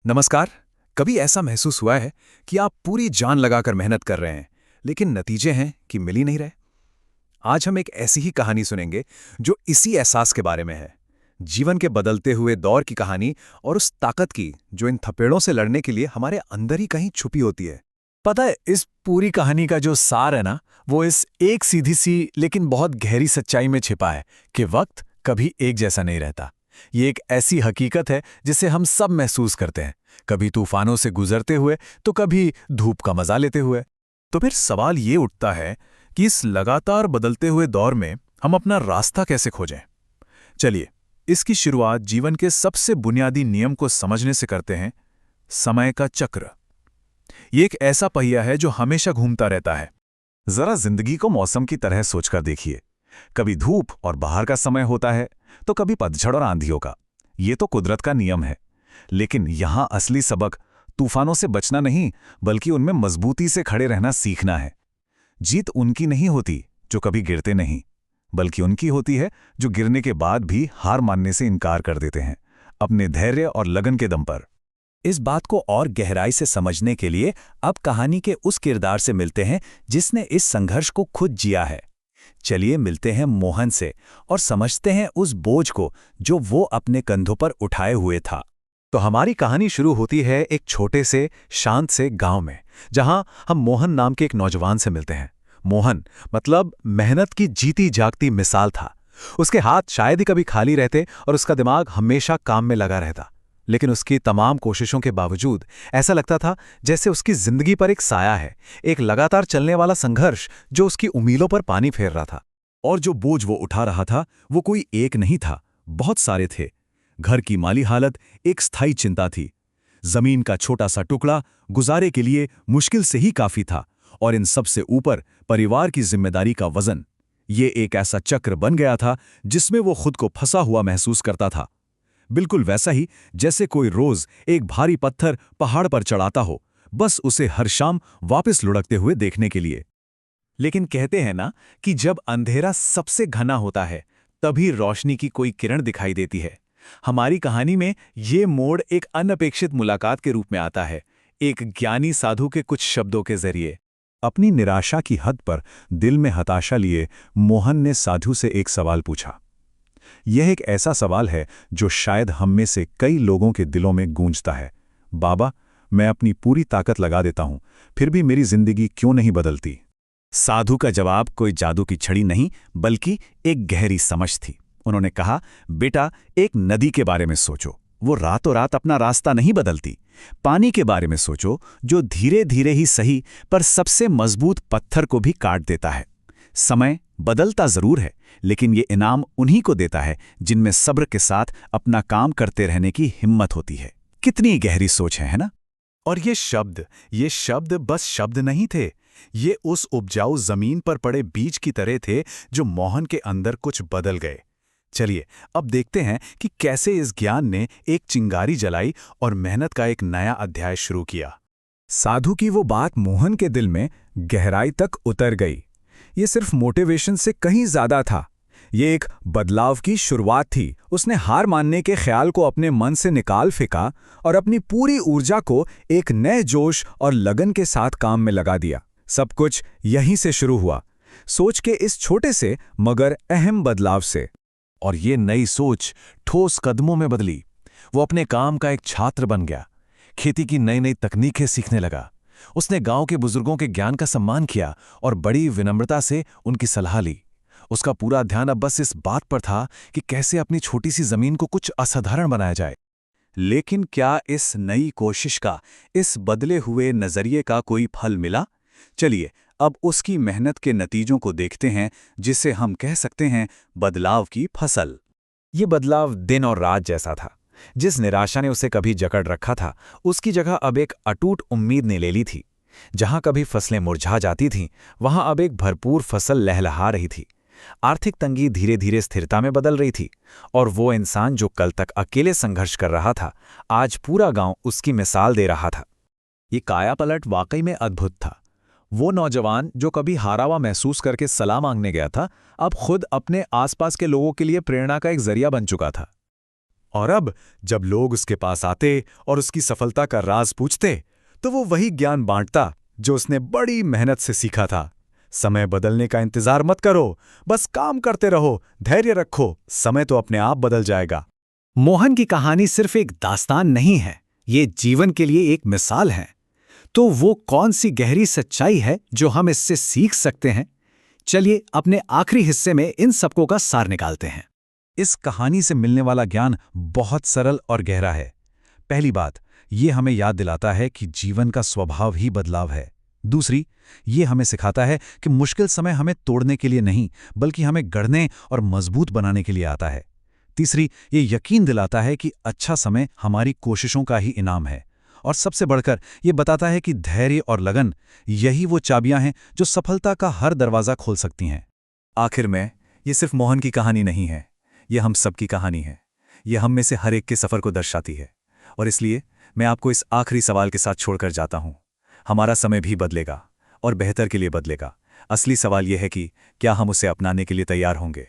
नमस्कार। कभी ऐसा महसूस हुआ है कि आप पूरी जान लगाकर मेहनत कर रहे हैं, लेकिन नतीजे हैं कि मिल ही नहीं रहे? आज हम एक ऐसी ही कहानी सुनेंगे जो इसी एहसास के बारे में है। जीवन के बदलते हुए दौर की कहानी और उस ताकत की जो इन थपेड़ों से लड़ने के लिए हमारे अंदर ही कहीं छुपी होती है। पता है, इस पूरी कहानी का जो सार है ना, वो इस एक सीधी सी लेकिन बहुत गहरी सच्चाई में छिपा है कि वक्त कभी एक जैसा नहीं रहता। ये एक ऐसी हकीकत है जिसे हम सब महसूस करते हैं, कभी तूफानों से गुजरते हुए तो कभी धूप का मजा लेते हुए। तो फिर सवाल ये उठता है कि इस लगातार बदलते हुए दौर में हम अपना रास्ता कैसे खोजें? चलिए, इसकी शुरुआत जीवन के सबसे बुनियादी नियम को समझने से करते हैं। समय का चक्र ये एक ऐसा पहिया है जो हमेशा घूमता रहता है। जरा जिंदगी को मौसम की तरह सोचकर देखिए। कभी धूप और बाहर का समय होता है, तो कभी पतझड़ और आंधियों का। ये तो कुदरत का नियम है। लेकिन यहां असली सबक तूफानों से बचना नहीं, बल्कि उनमें मजबूती से खड़े रहना सीखना है। जीत उनकी नहीं होती जो कभी गिरते नहीं, बल्कि उनकी होती है जो गिरने के बाद भी हार मानने से इनकार कर देते हैं, अपने धैर्य और लगन के दम पर। इस बात को और गहराई से समझने के लिए अब कहानी के उस किरदार से मिलते हैं जिसने इस संघर्ष को खुद जिया है। चलिए मिलते हैं मोहन से और समझते हैं उस बोझ को जो वो अपने कंधों पर उठाए हुए था। तो हमारी कहानी शुरू होती है एक छोटे से शांत से गांव में, जहां हम मोहन नाम के एक नौजवान से मिलते हैं। मोहन मतलब मेहनत की जीती जागती मिसाल था। उसके हाथ शायद ही कभी खाली रहते और उसका दिमाग हमेशा काम में लगा रहता। लेकिन उसकी तमाम कोशिशों के बावजूद ऐसा लगता था जैसे उसकी जिंदगी पर एक साया है, एक लगातार चलने वाला संघर्ष जो उसकी उम्मीदों पर पानी फेर रहा था। और जो बोझ वो उठा रहा था वो कोई एक नहीं था, बहुत सारे थे। घर की माली हालत एक स्थायी चिंता थी। जमीन का छोटा सा टुकड़ा गुजारे के लिए मुश्किल से ही काफी था, और इन सबसे ऊपर परिवार की जिम्मेदारी का वजन। ये एक ऐसा चक्र बन गया था जिसमें वो खुद को फंसा हुआ महसूस करता था। बिल्कुल वैसा ही जैसे कोई रोज एक भारी पत्थर पहाड़ पर चढ़ाता हो, बस उसे हर शाम वापस लुढ़कते हुए देखने के लिए। लेकिन कहते हैं ना कि जब अंधेरा सबसे घना होता है तभी रोशनी की कोई किरण दिखाई देती है। हमारी कहानी में ये मोड़ एक अनपेक्षित मुलाकात के रूप में आता है, एक ज्ञानी साधु के कुछ शब्दों के जरिए। अपनी निराशा की हद पर दिल में हताशा लिए मोहन ने साधु से एक सवाल पूछा। यह एक ऐसा सवाल है जो शायद हम में से कई लोगों के दिलों में गूंजता है। बाबा, मैं अपनी पूरी ताकत लगा देता हूं, फिर भी मेरी जिंदगी क्यों नहीं बदलती? साधु का जवाब कोई जादू की छड़ी नहीं, बल्कि एक गहरी समझ थी। उन्होंने कहा, बेटा, एक नदी के बारे में सोचो। वो रातों रात अपना रास्ता नहीं बदलती। पानी के बारे में सोचो, जो धीरे धीरे ही सही पर सबसे मजबूत पत्थर को भी काट देता है। समय बदलता जरूर है, लेकिन ये इनाम उन्हीं को देता है जिनमें सब्र के साथ अपना काम करते रहने की हिम्मत होती है। कितनी गहरी सोच है ना? और ये शब्द बस शब्द नहीं थे। ये उस उपजाऊ जमीन पर पड़े बीज की तरह थे जो मोहन के अंदर कुछ बदल गए। चलिए अब देखते हैं कि कैसे इस ज्ञान ने एक चिंगारी जलाई और मेहनत का एक नया अध्याय शुरू किया। साधु की वो बात मोहन के दिल में गहराई तक उतर गई। ये सिर्फ मोटिवेशन से कहीं ज्यादा था। ये एक बदलाव की शुरुआत थी। उसने हार मानने के ख्याल को अपने मन से निकाल फेंका और अपनी पूरी ऊर्जा को एक नए जोश और लगन के साथ काम में लगा दिया। सब कुछ यहीं से शुरू हुआ, सोच के इस छोटे से मगर अहम बदलाव से। और ये नई सोच ठोस कदमों में बदली। वो अपने काम का एक छात्र बन गया, खेती की नई नई तकनीकें सीखने लगा। उसने गांव के बुजुर्गों के ज्ञान का सम्मान किया और बड़ी विनम्रता से उनकी सलाह ली। उसका पूरा ध्यान अब बस इस बात पर था कि कैसे अपनी छोटी सी जमीन को कुछ असाधारण बनाया जाए। लेकिन क्या इस नई कोशिश का, इस बदले हुए नजरिए का कोई फल मिला? चलिए अब उसकी मेहनत के नतीजों को देखते हैं, जिसे हम कह सकते हैं बदलाव की फसल। ये बदलाव दिन और रात जैसा था। जिस निराशा ने उसे कभी जकड़ रखा था, उसकी जगह अब एक अटूट उम्मीद ने ले ली थी। जहां कभी फसलें मुरझा जाती थीं, वहां अब एक भरपूर फसल लहलहा रही थी। आर्थिक तंगी धीरे धीरे स्थिरता में बदल रही थी, और वो इंसान जो कल तक अकेले संघर्ष कर रहा था, आज पूरा गांव उसकी मिसाल दे रहा था। ये कायापलट वाकई में अद्भुत था। वो नौजवान जो कभी हारा हुआ महसूस करके सलाह मांगने गया था, अब खुद अपने आसपास के लोगों के लिए प्रेरणा का एक जरिया बन चुका था। और अब जब लोग उसके पास आते और उसकी सफलता का राज पूछते, तो वो वही ज्ञान बांटता जो उसने बड़ी मेहनत से सीखा था। समय बदलने का इंतजार मत करो, बस काम करते रहो, धैर्य रखो, समय तो अपने आप बदल जाएगा। मोहन की कहानी सिर्फ एक दास्तान नहीं है, ये जीवन के लिए एक मिसाल है। तो वो कौन सी गहरी सच्चाई है जो हम इससे सीख सकते हैं? चलिए अपने आखिरी हिस्से में इन सबको का सार निकालते हैं। इस कहानी से मिलने वाला ज्ञान बहुत सरल और गहरा है। पहली बात, ये हमें याद दिलाता है कि जीवन का स्वभाव ही बदलाव है। दूसरी, ये हमें सिखाता है कि मुश्किल समय हमें तोड़ने के लिए नहीं, बल्कि हमें गढ़ने और मजबूत बनाने के लिए आता है। तीसरी, ये यकीन दिलाता है कि अच्छा समय हमारी कोशिशों का ही इनाम है। और सबसे बढ़कर ये बताता है कि धैर्य और लगन, यही वो चाबियां हैं जो सफलता का हर दरवाज़ा खोल सकती हैं। आखिर में, ये सिर्फ मोहन की कहानी नहीं है, ये हम सबकी कहानी है। ये हम में से हर एक के सफ़र को दर्शाती है। और इसलिए मैं आपको इस आखिरी सवाल के साथ छोड़कर जाता हूं। हमारा समय भी बदलेगा और बेहतर के लिए बदलेगा। असली सवाल यह है कि क्या हम उसे अपनाने के लिए तैयार होंगे।